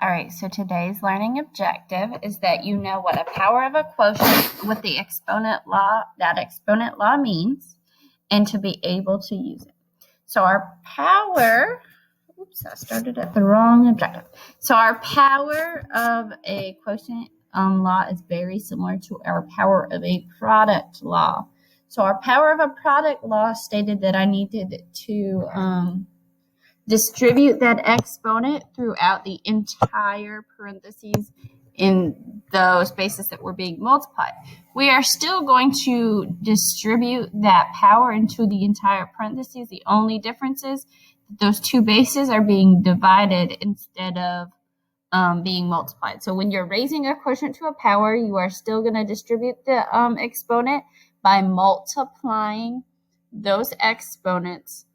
All right, so today's learning objective is that you know what a power of a quotient with the exponent law, means, and to be able to use it. So our power, I started at the wrong objective. So our power of a quotient law is very similar to our power of a product law. So our power of a product law stated that I needed to distribute that exponent throughout the entire parentheses in those bases that were being multiplied. We are still going to distribute that power into the entire parentheses. The only difference is that those two bases are being divided instead of being multiplied. So when you're raising a quotient to a power, you are still going to distribute the exponent by multiplying those exponents.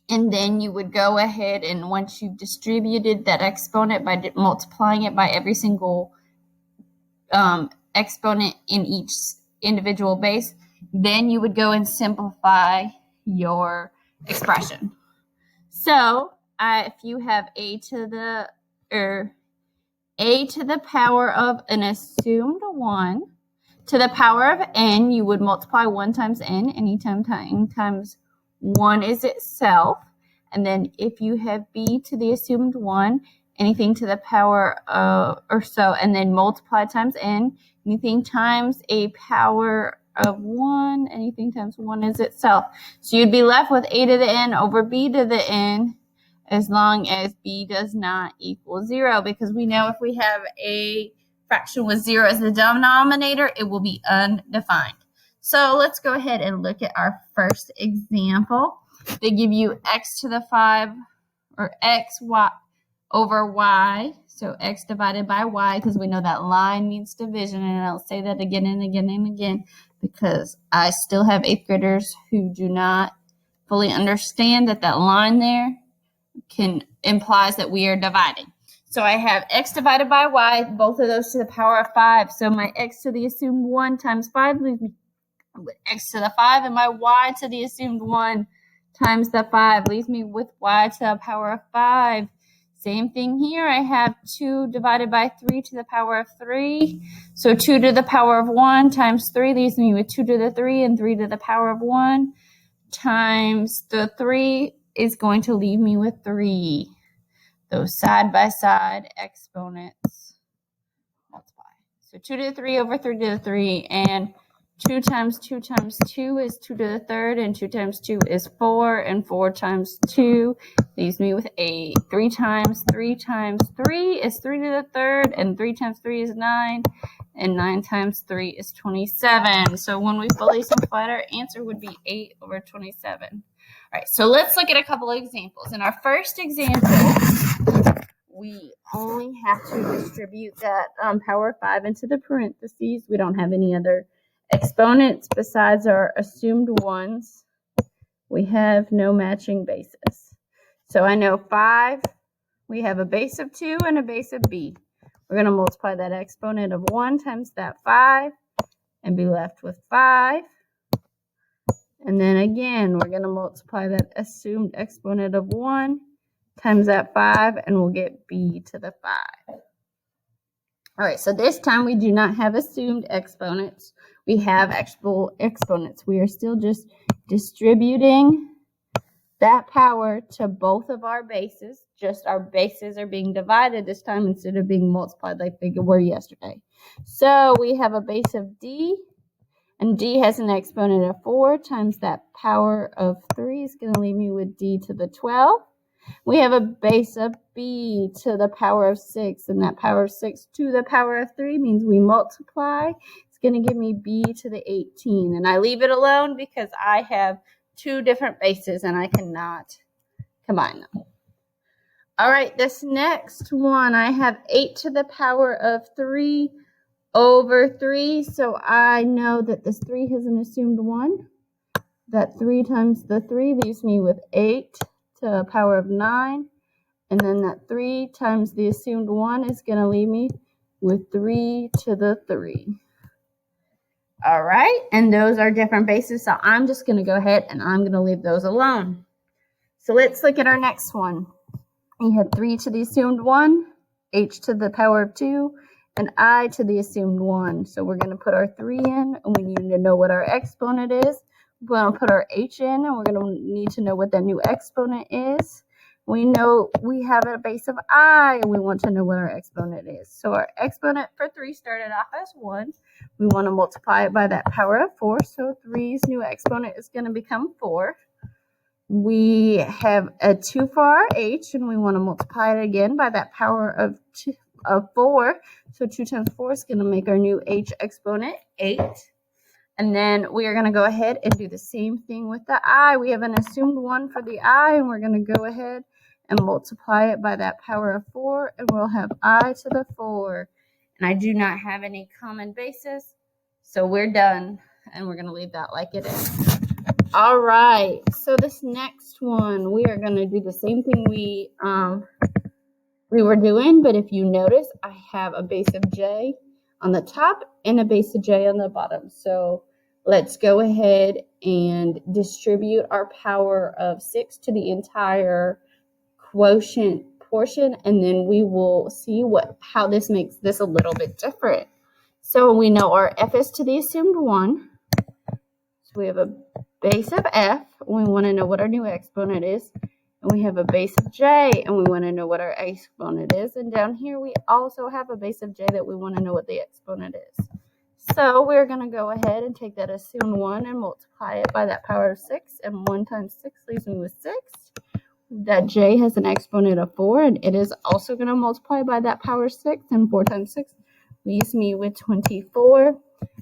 And then you would go ahead and once you've distributed that exponent by multiplying it by every single exponent in each individual base, then you would go and simplify your expression. So if you have a to the power of an assumed 1 to the power of n, you would multiply 1 times n anytime times 1 is itself. And then if you have b to the assumed 1, anything to the power of, or so, and then multiply times n, anything times a power of 1, anything times 1 is itself. So you'd be left with a to the n over b to the n as long as b does not equal 0, because we know if we have a fraction with 0 as the denominator, it will be undefined. So let's go ahead and look at our first example. They give you x to the 5 or x over y. So x divided by y, because we know that line means division. And I'll say that again and again and again because I still have 8th graders who do not fully understand that that line there implies that we are dividing. So I have x divided by y, both of those to the power of 5. So my x to the assumed 1 times 5 leaves me with x to the 5, and my y to the assumed 1 times the 5 leaves me with y to the power of 5. Same thing here. I have 2 divided by 3 to the power of 3. So 2 to the power of 1 times 3 leaves me with 2 to the 3, and 3 to the power of 1 times the 3 is going to leave me with 3. Those side-by-side exponents multiply. So 2 to the 3 over 3 to the 3, and 2 times 2 times 2 is 2 to the 3rd, and 2 times 2 is 4, and 4 times 2 leaves me with 8. 3 times 3 times 3 is 3 to the 3rd, and 3 times 3 is 9, and 9 times 3 is 27. So when we fully simplify, our answer would be 8 over 27. All right, so let's look at a couple of examples. In our first example, we only have to distribute that power of 5 into the parentheses. We don't have any other exponents besides our assumed ones. We have no matching bases. So I know 5, we have a base of 2 and a base of b. We're going to multiply that exponent of 1 times that 5 and be left with 5. And then again, we're going to multiply that assumed exponent of 1 times that 5, and we'll get b to the 5. All right, so this time we do not have assumed exponents. We have actual exponents. We are still just distributing that power to both of our bases. Just our bases are being divided this time instead of being multiplied like they were yesterday. So we have a base of d, and d has an exponent of 4 times that power of 3 is going to leave me with d to the 12. We have a base of b to the power of 6, and that power of 6 to the power of 3 means we multiply. It's going to give me b to the 18, and I leave it alone because I have 2 different bases and I cannot combine them. All right, this next one, I have 8 to the power of 3 over 3, so I know that this 3 has an assumed 1. That 3 times the 3 leaves me with 8 to the power of 9, and then that 3 times the assumed 1 is going to leave me with 3 to the 3. All right, and those are different bases, so I'm just going to go ahead and I'm going to leave those alone. So let's look at our next one. We have 3 to the assumed 1 h to the power of 2, and I to the assumed 1. So we're going to put our 3 in, and we need to know what our exponent is. We're going to put our h in, and we're going to need to know what that new exponent is. We know we have a base of I, and we want to know what our exponent is. So our exponent for 3 started off as 1. We want to multiply it by that power of 4. So 3's new exponent is going to become 4. We have a 2 for our h, and we want to multiply it again by that power of 4. So 2 times 4 is going to make our new h exponent 8. And then we are going to go ahead and do the same thing with the I. We have an assumed 1 for the I, and we're going to go ahead and multiply it by that power of 4, and we'll have I to the 4. And I do not have any common bases, so we're done, and we're going to leave that like it is. All right, so this next one, we are going to do the same thing we were doing, but if you notice, I have a base of j on the top and a base of j on the bottom. So let's go ahead and distribute our power of 6 to the entire quotient portion, and then we will see how this makes this a little bit different. So we know our f is to the assumed 1. So we have a base of f. We want to know what our new exponent is. And we have a base of j, and we want to know what our exponent is. And down here, we also have a base of j that we want to know what the exponent is. So we're going to go ahead and take that assumed 1 and multiply it by that power of 6. And 1 times 6 leaves me with 6. That j has an exponent of 4, and it is also going to multiply by that power of 6. And 4 times 6 leaves me with 24.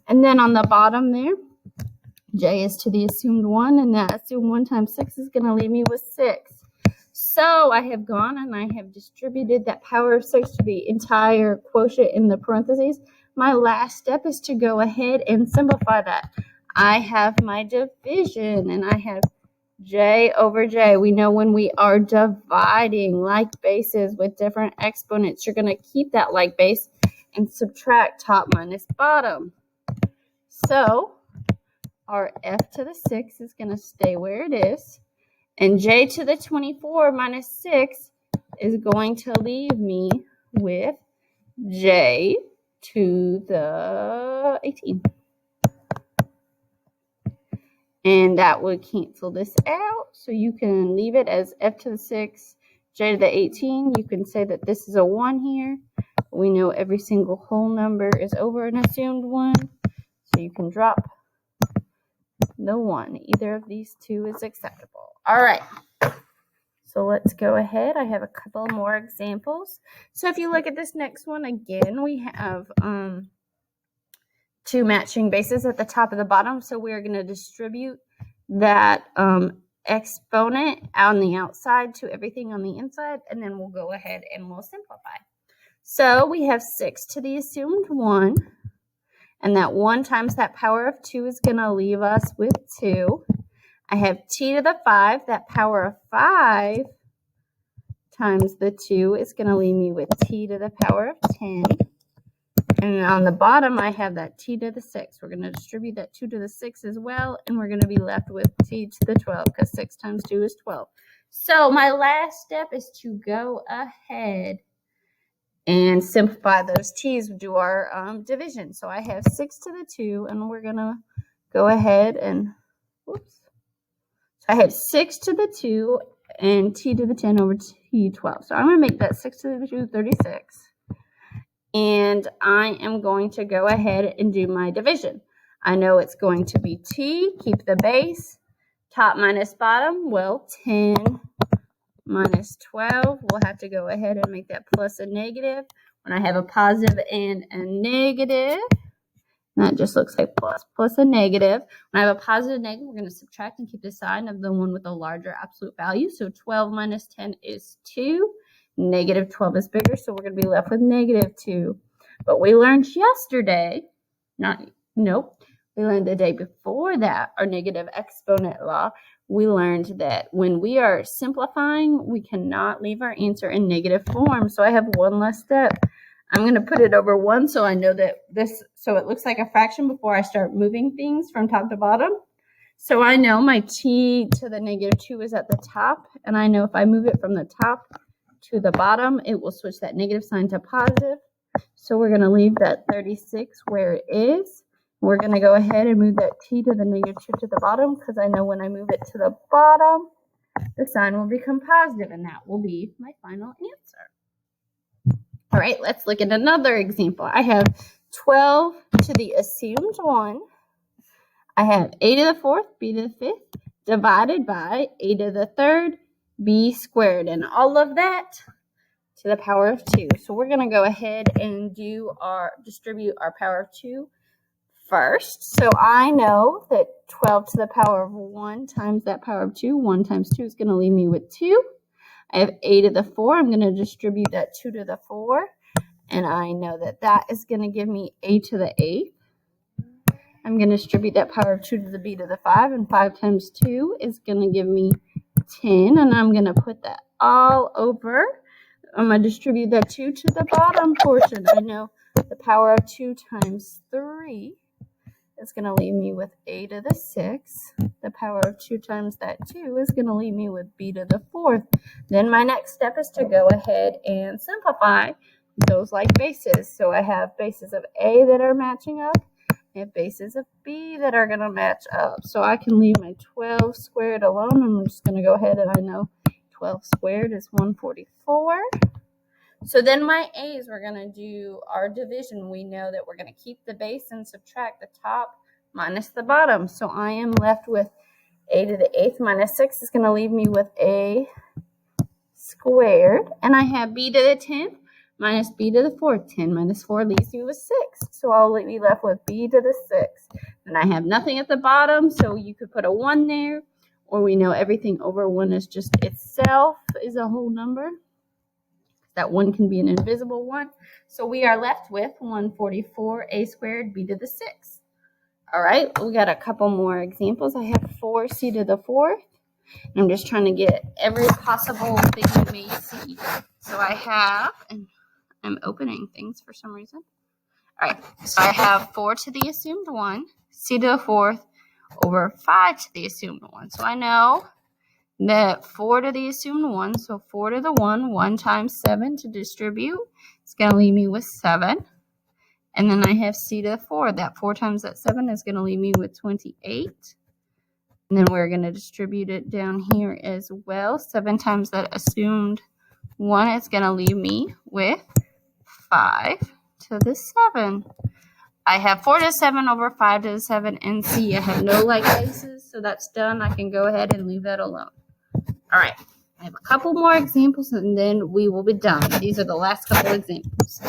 And then on the bottom there, j is to the assumed 1, and that assumed 1 times 6 is going to leave me with 6. So I have gone and I have distributed that power of 6 to the entire quotient in the parentheses. My last step is to go ahead and simplify that. I have my division, and I have j over j. We know when we are dividing like bases with different exponents, you're going to keep that like base and subtract top minus bottom. So our f to the 6 is going to stay where it is. And j to the 24 minus 6 is going to leave me with j to the 18. And that would cancel this out. So you can leave it as f to the 6, j to the 18. You can say that this is a 1 here. We know every single whole number is over an assumed 1. So you can drop the 1. Either of these two is acceptable. All right. So let's go ahead. I have a couple more examples. So if you look at this next one, again, we have 2 matching bases at the top and the bottom. So we're going to distribute that exponent on the outside to everything on the inside, and then we'll go ahead and we'll simplify. So we have 6 to the assumed 1, and that 1 times that power of 2 is going to leave us with 2. I have t to the 5. That power of 5 times the 2 is going to leave me with t to the power of 10. And on the bottom, I have that t to the 6. We're going to distribute that 2 to the 6 as well, and we're going to be left with t to the 12, because 6 times 2 is 12. So my last step is to go ahead and simplify those t's, do our division. So I have 6 to the 2, and we're going to go ahead and, whoops. So I have 6 to the 2 and t to the 10 over t 12. So I'm going to make that 6 to the 2, 36. And I am going to go ahead and do my division. I know it's going to be t, keep the base, top minus bottom. Well, 10 minus 12, we'll have to go ahead and make that plus a negative. When I have a positive and a negative, that just looks like plus a negative. When I have a positive negative, we're going to subtract and keep the sign of the one with a larger absolute value. So 12 minus 10 is 2. Negative 12 is bigger, so we're going to be left with negative 2. But we learned yesterday, we learned the day before that, our negative exponent law. We learned that when we are simplifying, we cannot leave our answer in negative form. So I have one less step. I'm going to put it over 1 so I know that so it looks like a fraction before I start moving things from top to bottom. So I know my t to the negative 2 is at the top, and I know if I move it from the top to the bottom, it will switch that negative sign to positive. So we're going to leave that 36 where it is. We're going to go ahead and move that t to the negative 2 to the bottom, because I know when I move it to the bottom, the sign will become positive, and that will be my final answer. All right, let's look at another example. I have 12 to the assumed 1. I have a to the 4th, b to the 5th, divided by a to the 3rd, b squared, and all of that to the power of 2. So we're going to go ahead and distribute our power of 2 first. So I know that 12 to the power of 1 times that power of 2, 1 times 2 is going to leave me with 2. I have a to the 4. I'm going to distribute that 2 to the 4. And I know that that is going to give me a to the 8th. I'm going to distribute that power of 2 to the b to the 5. And 5 times 2 is going to give me 10. And I'm going to put that all over. I'm going to distribute that 2 to the bottom portion. I know the power of 2 times 3 is going to leave me with a to the 6. The power of 2 times that 2 is going to leave me with b to the 4th. Then my next step is to go ahead and simplify those like bases. So I have bases of a that are matching up, and bases of b that are going to match up. So I can leave my 12 squared alone. I'm just going to go ahead, and I know 12 squared is 144. So then my a's, we're going to do our division. We know that we're going to keep the base and subtract the top minus the bottom. So I am left with a to the 8th minus 6 is going to leave me with a squared. And I have b to the 10th minus b to the 4th. 10 minus 4 leaves me with 6. So I'll be left with b to the 6th. And I have nothing at the bottom, so you could put a 1 there. Or we know everything over 1 is just itself is a whole number. That 1 can be an invisible 1. So we are left with 144 a squared b to the 6th. All right, we got a couple more examples. I have 4c to the 4th. I'm just trying to get every possible thing you may see. So I have, and I'm opening things for some reason. All right, so I have 4 to the assumed 1, c to the 4th, over 5 to the assumed 1. So I know that 4 to the assumed 1, so 4 to the 1, 1 times 7 to distribute. It's going to leave me with 7. And then I have c to the 4. That 4 times that 7 is going to leave me with 28. And then we're going to distribute it down here as well. 7 times that assumed 1 is going to leave me with 5 to the 7. I have 4 to the 7 over 5 to the 7, and c, I have no like bases, so that's done. I can go ahead and leave that alone. All right, I have a couple more examples, and then we will be done. These are the last couple examples.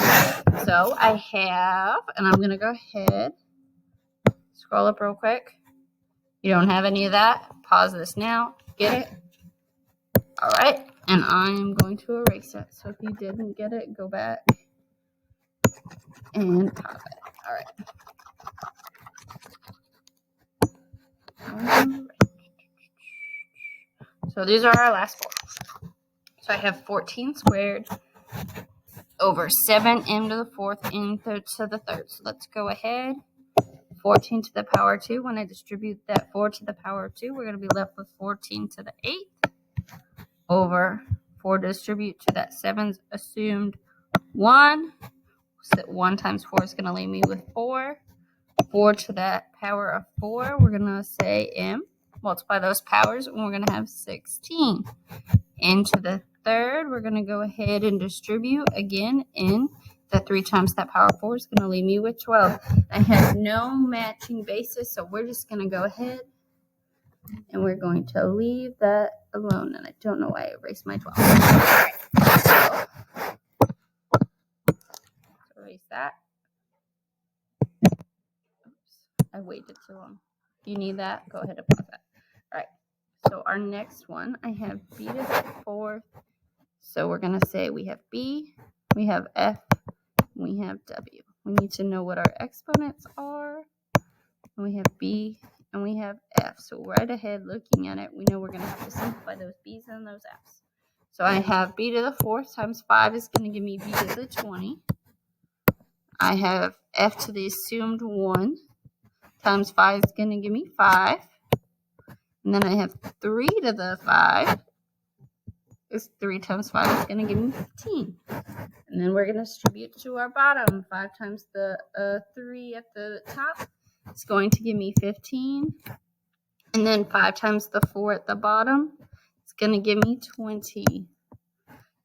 So I have, and I'm going to go ahead, scroll up real quick. You don't have any of that? Pause this now. Get it? All right, and I'm going to erase it. So if you didn't get it, go back and pop it. All right. So these are our last four. So I have 14 squared over 7m to the 4th n to the 3rd. So let's go ahead. 14 to the power 2. When I distribute that 4 to the power of 2, we're going to be left with 14 to the 8th over 4 to distribute to that 7's assumed 1. So 1 times 4 is going to leave me with 4. 4 to that power of 4, we're going to say m. Multiply those powers, and we're going to have 16. N to the 3rd, we're going to go ahead and distribute again n. The 3 times that power of 4 is going to leave me with 12. I have no matching basis, so we're just going to go ahead and we're going to leave that alone. And I don't know why I erased my 12. All right, so erase that. Oops, I waited too long. You need that? Go ahead and pause that. All right, so our next one, I have b to the 4th. So we're going to say we have b, we have f, we have w. We need to know what our exponents are. And we have b and we have f. So right ahead looking at it, we know we're going to have to simplify those b's and those f's. So I have b to the 4th times 5 is going to give me b to the 20. I have f to the assumed 1 times 5 is going to give me 5. And then I have 3 to the 5 is 3 times 5 is going to give me 15. And then we're going to distribute to our bottom. 5 times the 3 at the top is going to give me 15. And then 5 times the 4 at the bottom is going to give me 20.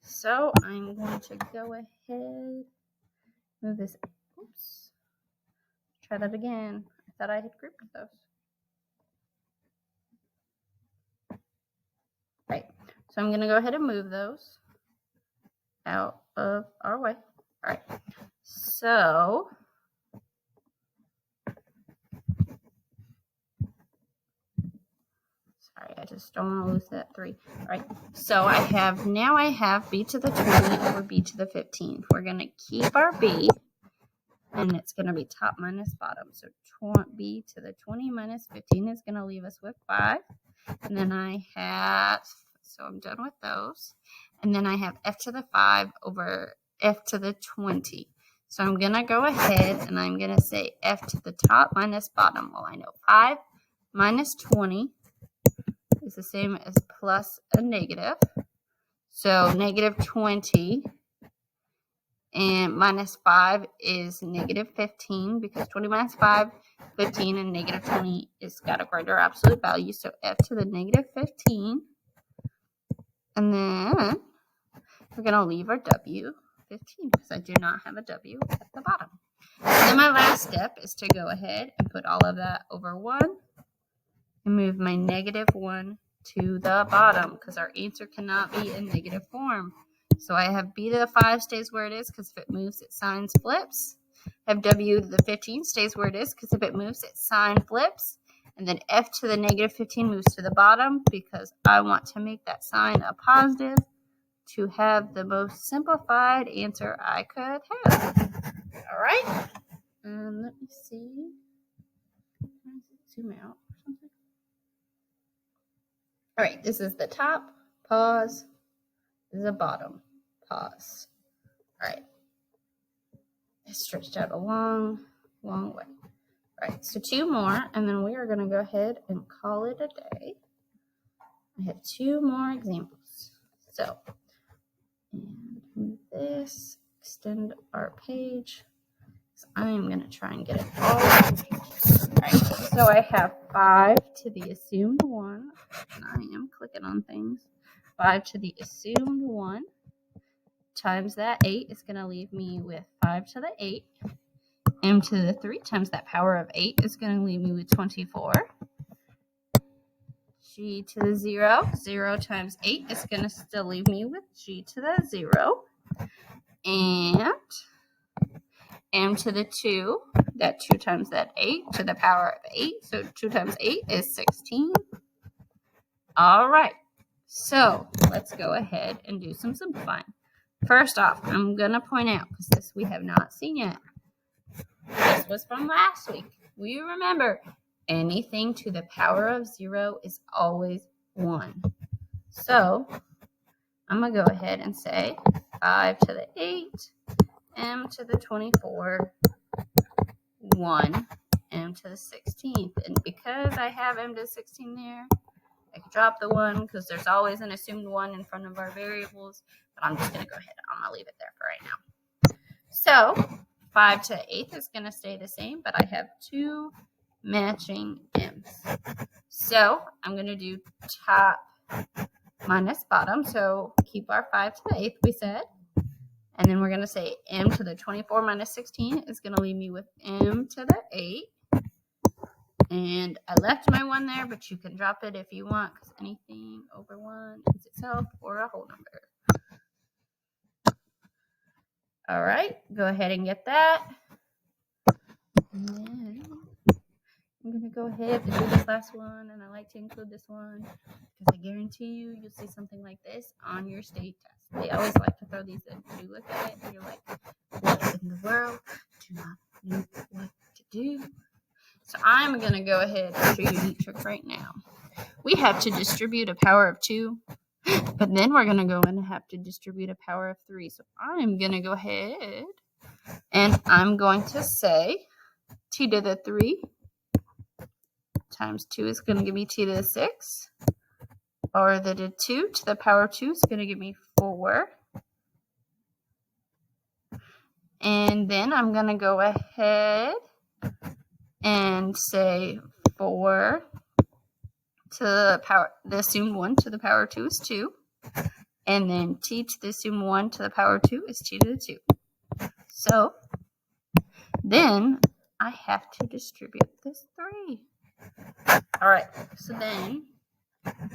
So I'm going to go ahead, move this. Oops. Try that again. I thought I had grouped those. Right. So I'm going to go ahead and move those out of our way. All right. So sorry, I just don't want to lose that 3. All right. So I have b to the 20 over b to the 15. We're going to keep our b, and it's going to be top minus bottom. So b to the 20 minus 15 is going to leave us with 5. And then I have, so I'm done with those. And then I have f to the 5 over f to the 20. So I'm going to go ahead and I'm going to say f to the top minus bottom. Well, I know 5 minus 20 is the same as plus a negative. So negative 20 and minus 5 is negative 15 because 20 minus 5, 15, and negative 20 is got a greater absolute value. So f to the negative 15. And then we're going to leave our w 15 because I do not have a w at the bottom. And then my last step is to go ahead and put all of that over 1 and move my negative 1 to the bottom because our answer cannot be in negative form. So I have b to the 5 stays where it is because if it moves, its sign flips. I have w to the 15 stays where it is because if it moves, its sign flips. And then f to the negative 15 moves to the bottom because I want to make that sign a positive to have the most simplified answer I could have. All right. Let me see. Zoom out or something. All right. This is the top. Pause. This is the bottom. Pause. All right. It's stretched out a long way. All right. So 2 more, and then we are going to go ahead and call it a day. I have 2 more examples. So, and move this, extend our page. So I am going to try and get it all on the pages. All right, so I have 5 to the assumed 1, and I am clicking on things. 5 to the assumed 1 times that 8 is going to leave me with 5 to the 8. M to the 3 times that power of 8 is going to leave me with 24. G to the 0, 0 times 8 is going to still leave me with g to the 0. And m to the 2, that 2 times that 8 to the power of 8. So 2 times 8 is 16. All right. So let's go ahead and do some simplifying. First off, I'm going to point out, because this we have not seen yet. This was from last week. We remember anything to the power of 0 is always 1. So I'm going to go ahead and say 5 to the 8, m to the 24, 1, m to the 16th. And because I have m to the 16 there, I can drop the 1 because there's always an assumed 1 in front of our variables. But I'm just going to go ahead. I'm going to leave it there for right now. So 5 to 8 is going to stay the same, but I have 2 matching m's. So I'm going to do top minus bottom. So keep our 5 to the 8th, we said. And then we're going to say m to the 24 minus 16 is going to leave me with m to the 8. And I left my 1 there, but you can drop it if you want, because anything over 1 is itself or a whole number. All right, go ahead and get that. And then I'm going to go ahead and do this last one, and I like to include this one because I guarantee you'll see something like this on your state test. They always like to throw these in. You look at it, and you're like, what in the world? Do not know what to do. So I'm going to go ahead and show you a neat trick right now. We have to distribute a power of 2, but then we're going to go and have to distribute a power of 3. So I'm going to go ahead and I'm going to say t to the 3 times 2 is going to give me t to the 6 or the 2 to the power of 2 is going to give me 4. And then I'm going to go ahead and say 4 to the power, the assumed 1 to the power of 2 is 2. And then t to the assumed 1 to the power of 2 is t to the 2. So then I have to distribute this 3. All right, so then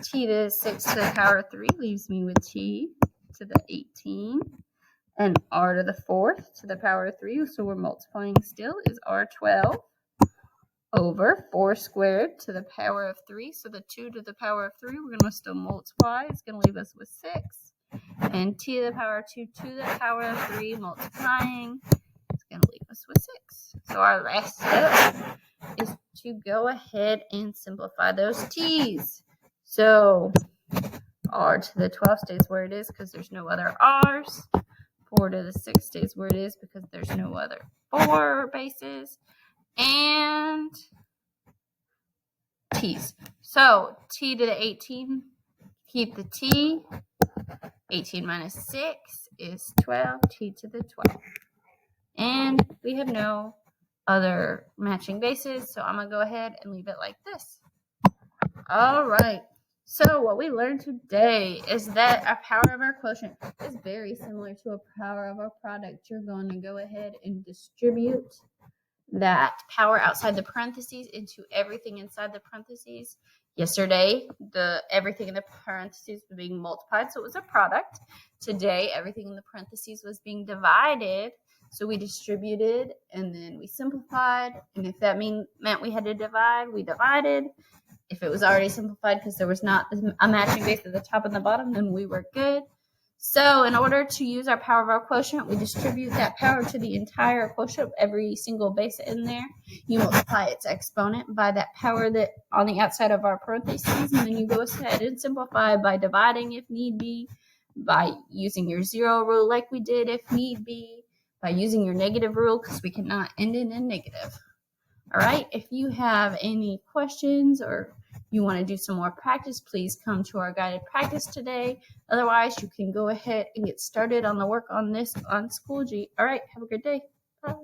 t to the 6 to the power of 3 leaves me with t to the 18. And r to the 4th to the power of 3, so we're multiplying still, is r12 over 4 squared to the power of 3. So the 2 to the power of 3, we're going to still multiply. It's going to leave us with 6. And t to the power of 2 to the power of 3 multiplying, it's going to leave us with 6. So our last step is to go ahead and simplify those t's. So r to the 12 stays where it is because there's no other r's. 4 to the 6 stays where it is because there's no other 4 bases. And t's. So t to the 18, keep the t. 18 minus 6 is 12, t to the 12. And we have no other matching bases, so I'm going to go ahead and leave it like this. All right. So what we learned today is that a power of our quotient is very similar to a power of our product. You're going to go ahead and distribute that power outside the parentheses into everything inside the parentheses. Yesterday, everything in the parentheses was being multiplied, so it was a product. Today, everything in the parentheses was being divided, so we distributed and then we simplified. And if that meant we had to divide, we divided. If it was already simplified because there was not a matching base at the top and the bottom, then we were good. So in order to use our power of our quotient, we distribute that power to the entire quotient of every single base in there. You multiply its exponent by that power that on the outside of our parentheses, and then you go ahead and simplify by dividing if need be, by using your zero rule like we did if need be, by using your negative rule because we cannot end in a negative. All right, if you have any questions or you want to do some more practice, please come to our guided practice today. Otherwise, you can go ahead and get started on the work on this on Schoology. All right, have a good day.